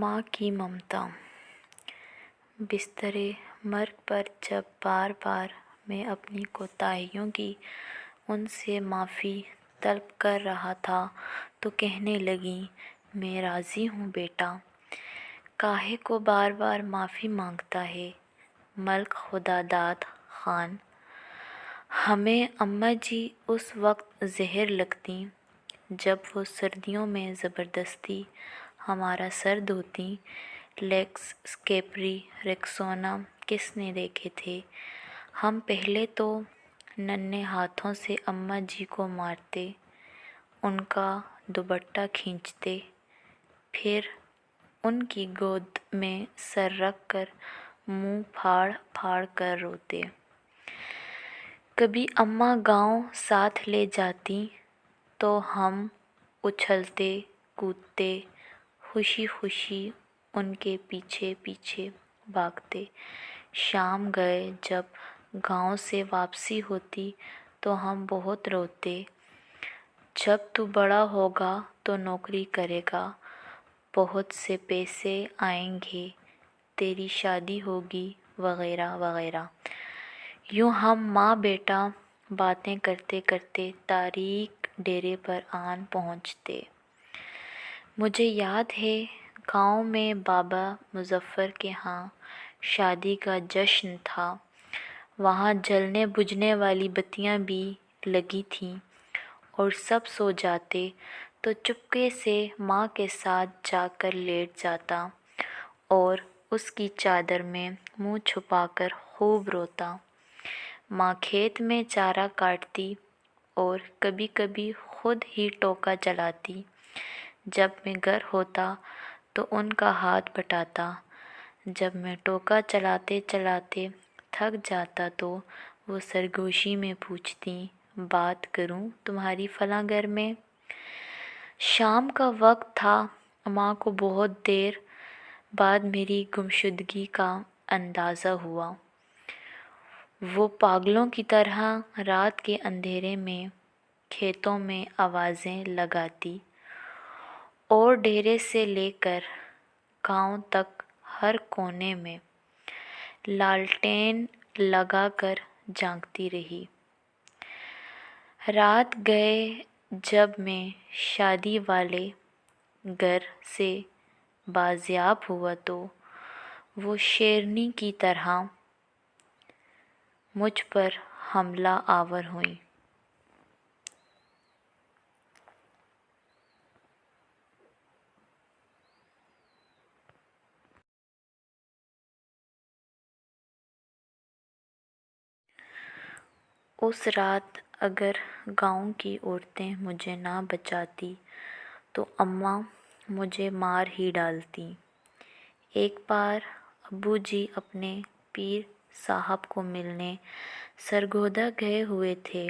ماں کی ممتا۔ بسترِ مرگ پر جب بار بار میں اپنی کوتاہیوں کی ان سے معافی طلب کر رہا تھا تو کہنے لگیں، میں راضی ہوں بیٹا، کاہے کو بار بار معافی مانگتا ہے۔ ملک خداداد خان۔ ہمیں اماں جی اس وقت زہر لگتیں جب وہ سردیوں میں زبردستی ہمارا سر دھوتیں۔ لیکس، اسکیپری، ریکسونا کس نے دیکھے تھے؟ ہم پہلے تو ننھے ہاتھوں سے اماں جی کو مارتے، ان کا دوپٹہ کھینچتے، پھر ان کی گود میں سر رکھ کر منہ پھاڑ پھاڑ کر روتے۔ کبھی اماں گاؤں ساتھ لے جاتیں تو ہم اچھلتے کودتے خوشی خوشی ان کے پیچھے پیچھے بھاگتے۔ شام گئے جب گاؤں سے واپسی ہوتی تو ہم بہت روتے، جب تو بڑا ہوگا تو نوکری کرے گا، بہت سے پیسے آئیں گے، تیری شادی ہوگی، وغیرہ وغیرہ۔ یوں ہم ماں بیٹا باتیں کرتے کرتے تاریک ڈیرے پر آن پہنچتے۔ مجھے یاد ہے گاؤں میں بابا مظفر کے ہاں شادی کا جشن تھا۔ وہاں جلنے بجھنے والی بتیاں بھی لگی تھیں اور سب سو جاتے تو چپکے سے ماں کے ساتھ جا کر لیٹ جاتا اور اس کی چادر میں منہ چھپا کر خوب روتا۔ ماں کھیت میں چارہ کاٹتی اور کبھی کبھی خود ہی ٹوکا چلاتی۔ جب میں گھر ہوتا تو ان کا ہاتھ بٹاتا۔ جب میں ٹوکا چلاتے چلاتے تھک جاتا تو وہ سرگوشی میں پوچھتیں، بات کروں تمہاری فلاں گھر میں؟ شام کا وقت تھا۔ ماں کو بہت دیر بعد میری گمشدگی کا اندازہ ہوا۔ وہ پاگلوں کی طرح رات کے اندھیرے میں کھیتوں میں آوازیں لگاتی اور ڈیرے سے لے کر گاؤں تک ہر کونے میں لالٹین لگا کر جاگتی رہی۔ رات گئے جب میں شادی والے گھر سے بازیاب ہوا تو وہ شیرنی کی طرح مجھ پر حملہ آور ہوئیں۔ اس رات اگر گاؤں کی عورتیں مجھے نہ بچاتی تو اماں مجھے مار ہی ڈالتیں۔ ایک بار ابو جی اپنے پیر صاحب کو ملنے سرگودا گئے ہوئے تھے۔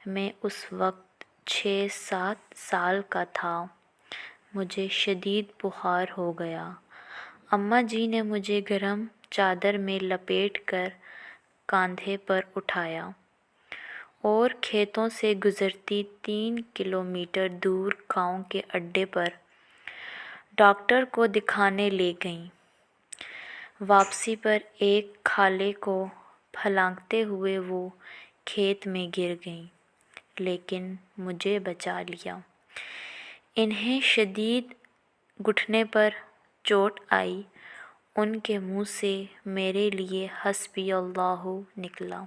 میں اس وقت 6-7 سال کا تھا۔ مجھے شدید بخار ہو گیا۔ اماں جی نے مجھے گرم چادر میں لپیٹ کر کاندھے پر اٹھایا اور کھیتوں سے گزرتی 3 کلومیٹر دور گاؤں کے اڈے پر ڈاکٹر کو دکھانے لے گئیں۔ واپسی پر ایک کھالے کو پھلانگتے ہوئے وہ کھیت میں گر گئیں، لیکن مجھے بچا لیا۔ انہیں شدید گھٹنے پر چوٹ آئی۔ ان کے منہ سے میرے لیے حسبی اللہ نکلا۔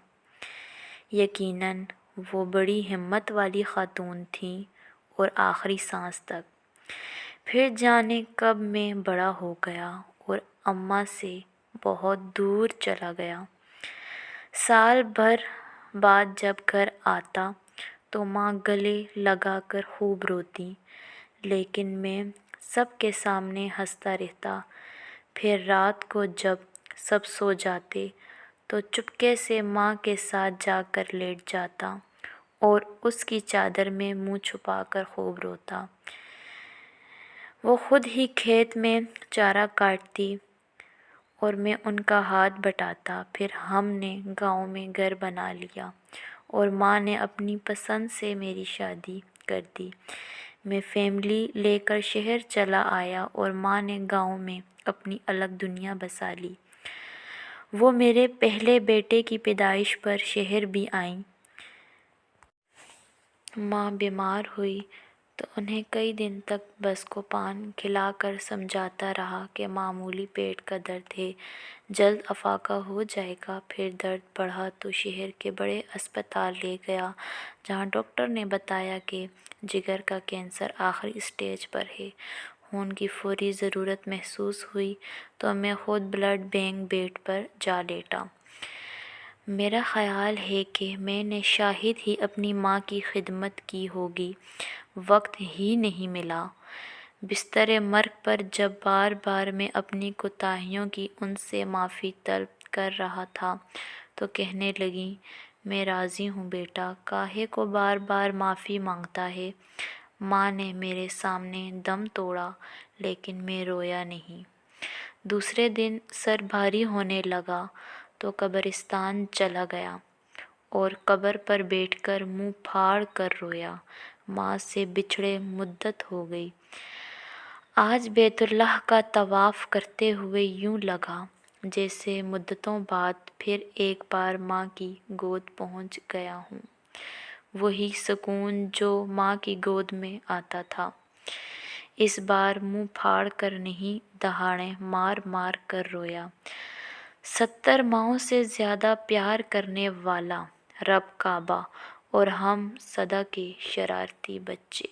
یقیناً وہ بڑی ہمت والی خاتون تھیں اور آخری سانس تک۔ پھر جانے کب میں بڑا ہو گیا اور اماں سے بہت دور چلا گیا۔ سال بھر بعد جب گھر آتا تو ماں گلے لگا کر خوب روتی، لیکن میں سب کے سامنے ہنستا رہتا۔ پھر رات کو جب سب سو جاتے تو چپکے سے ماں کے ساتھ جا کر لیٹ جاتا اور اس کی چادر میں منہ چھپا کر خوب روتا۔ وہ خود ہی کھیت میں چارہ کاٹتی اور میں ان کا ہاتھ بٹاتا۔ پھر ہم نے گاؤں میں گھر بنا لیا اور ماں نے اپنی پسند سے میری شادی کر دی۔ میں فیملی لے کر شہر چلا آیا اور ماں نے گاؤں میں اپنی الگ دنیا بسا لی۔ وہ میرے پہلے بیٹے کی پیدائش پر شہر بھی آئیں۔ ماں بیمار ہوئی تو انہیں کئی دن تک بس کو پان کھلا کر سمجھاتا رہا کہ معمولی پیٹ کا درد ہے، جلد افاقہ ہو جائے گا۔ پھر درد بڑھا تو شہر کے بڑے اسپتال لے گیا، جہاں ڈاکٹر نے بتایا کہ جگر کا کینسر آخری سٹیج پر ہے۔ خون کی فوری ضرورت محسوس ہوئی تو میں خود بلڈ بینک بیڈ پر جا لیٹا۔ میرا خیال ہے کہ میں نے شاید ہی اپنی ماں کی خدمت کی ہوگی، وقت ہی نہیں ملا۔ بستر مرگ پر جب بار بار میں اپنی کوتاہیوں کی ان سے معافی طلب کر رہا تھا تو کہنے لگیں، میں راضی ہوں بیٹا، کاہے کو بار بار معافی مانگتا ہے۔ ماں نے میرے سامنے دم توڑا لیکن میں رویا نہیں۔ دوسرے دن سر بھاری ہونے لگا تو قبرستان چلا گیا اور قبر پر بیٹھ کر منہ پھاڑ کر رویا۔ ماں سے بچھڑے مدت ہو گئی۔ آج بیت اللہ کا طواف کرتے ہوئے یوں لگا جیسے مدتوں بعد پھر ایک بار ماں کی گود پہنچ گیا ہوں۔ وہی سکون جو ماں کی گود میں آتا تھا، اس بار منہ پھاڑ کر نہیں، دہاڑیں مار مار کر رویا۔ 70 ماؤں سے زیادہ پیار کرنے والا رب کعبہ اور ہم صدا کے شرارتی بچے۔